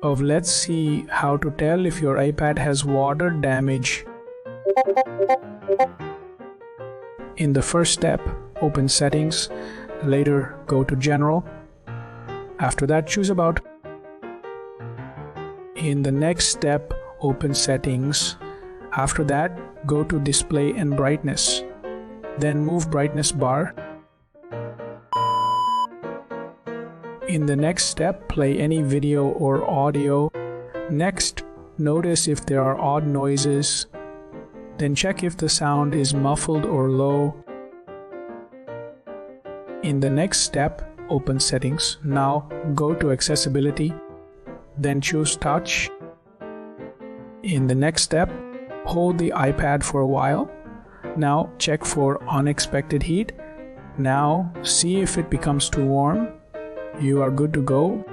Let's see how to tell if your iPad has water damage. In the first step, open Settings, later go to General. After that, choose About. In the next step, open Settings. After that, go to Display and Brightness. Then move Brightness bar. In the next step, play any video or audio. Next, notice if there are odd noises. Then check if the sound is muffled or low. In the next step, open Settings. Now go to Accessibility. Then choose Touch. In the next step, hold the iPad for a while. Now check for unexpected heat. Now see if it becomes too warm. You are good to go.